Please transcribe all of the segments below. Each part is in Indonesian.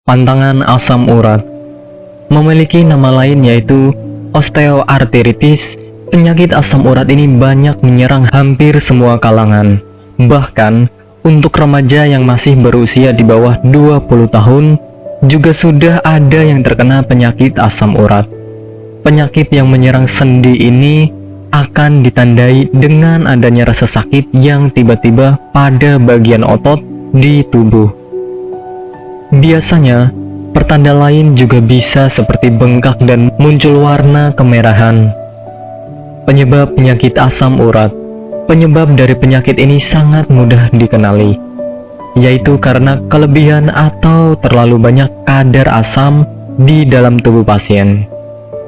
Pantangan asam urat memiliki nama lain yaitu osteoartritis. Penyakit asam urat ini banyak menyerang hampir semua kalangan. Bahkan untuk remaja yang masih berusia di bawah 20 tahun juga sudah ada yang terkena penyakit asam urat. Penyakit yang menyerang sendi ini akan ditandai dengan adanya rasa sakit yang tiba-tiba pada bagian otot di tubuh. Biasanya, pertanda lain juga bisa seperti bengkak dan muncul warna kemerahan. Penyebab penyakit asam urat. Penyebab dari penyakit ini sangat mudah dikenali, yaitu karena kelebihan atau terlalu banyak kadar asam di dalam tubuh pasien.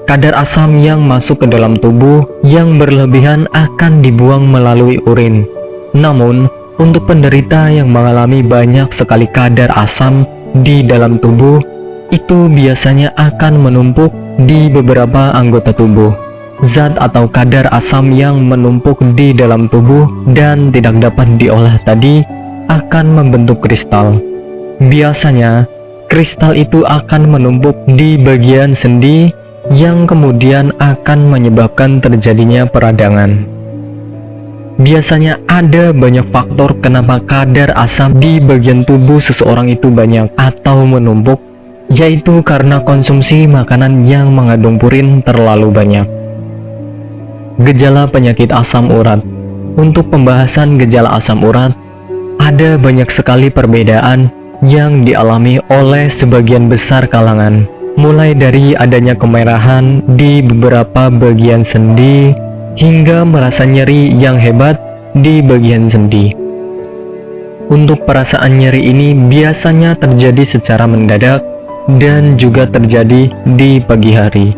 Kadar asam yang masuk ke dalam tubuh yang berlebihan akan dibuang melalui urin. Namun, untuk penderita yang mengalami banyak sekali kadar asam di dalam tubuh, itu biasanya akan menumpuk di beberapa anggota tubuh. Zat atau kadar asam yang menumpuk di dalam tubuh dan tidak dapat diolah tadi akan membentuk kristal. Biasanya, kristal itu akan menumpuk di bagian sendi yang kemudian akan menyebabkan terjadinya peradangan. Biasanya ada banyak faktor kenapa kadar asam di bagian tubuh seseorang itu banyak atau menumpuk, yaitu karena konsumsi makanan yang mengandung purin terlalu banyak. Gejala penyakit asam urat. Untuk pembahasan gejala asam urat, ada banyak sekali perbedaan yang dialami oleh sebagian besar kalangan, mulai dari adanya kemerahan di beberapa bagian sendi hingga merasa nyeri yang hebat di bagian sendi. Untuk perasaan nyeri ini biasanya terjadi secara mendadak dan juga terjadi di pagi hari.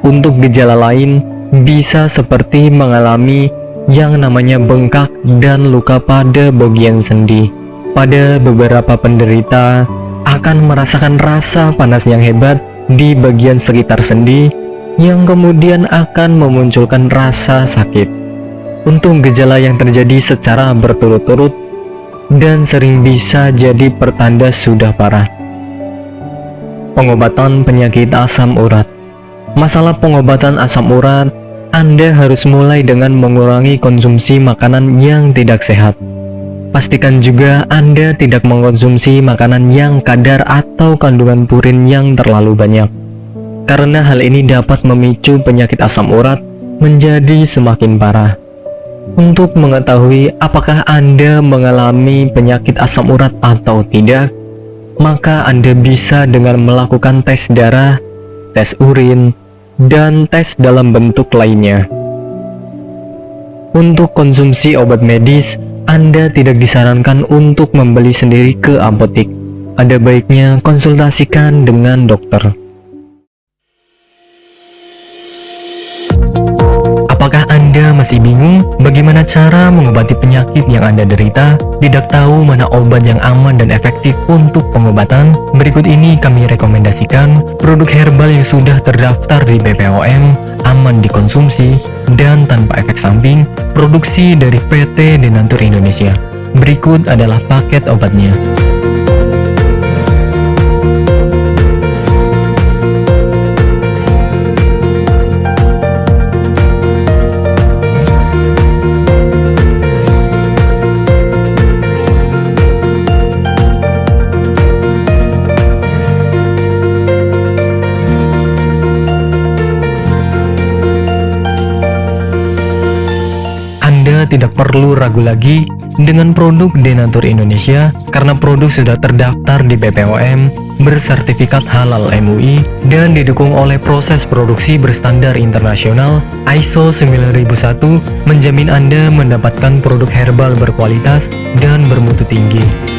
Untuk gejala lain bisa seperti mengalami yang namanya bengkak dan luka pada bagian sendi. Pada beberapa penderita akan merasakan rasa panas yang hebat di bagian sekitar sendi yang kemudian akan memunculkan rasa sakit. Untuk gejala yang terjadi secara berturut-turut dan sering bisa jadi pertanda sudah parah. Pengobatan penyakit asam urat. Masalah pengobatan asam urat, Anda harus mulai dengan mengurangi konsumsi makanan yang tidak sehat. Pastikan juga Anda tidak mengkonsumsi makanan yang kadar atau kandungan purin yang terlalu banyak, karena hal ini dapat memicu penyakit asam urat menjadi semakin parah. Untuk mengetahui apakah Anda mengalami penyakit asam urat atau tidak, maka Anda bisa dengan melakukan tes darah, tes urin, dan tes dalam bentuk lainnya. Untuk konsumsi obat medis, Anda tidak disarankan untuk membeli sendiri ke apotek. Ada baiknya konsultasikan dengan dokter. Apakah Anda masih bingung bagaimana cara mengobati penyakit yang Anda derita? Tidak tahu mana obat yang aman dan efektif untuk pengobatan? Berikut ini kami rekomendasikan produk herbal yang sudah terdaftar di BPOM, aman dikonsumsi, dan tanpa efek samping, produksi dari PT Denatur Indonesia. Berikut adalah paket obatnya. Anda tidak perlu ragu lagi dengan produk Denatur Indonesia karena produk sudah terdaftar di BPOM, bersertifikat halal MUI, dan didukung oleh proses produksi berstandar internasional ISO 9001, menjamin Anda mendapatkan produk herbal berkualitas dan bermutu tinggi.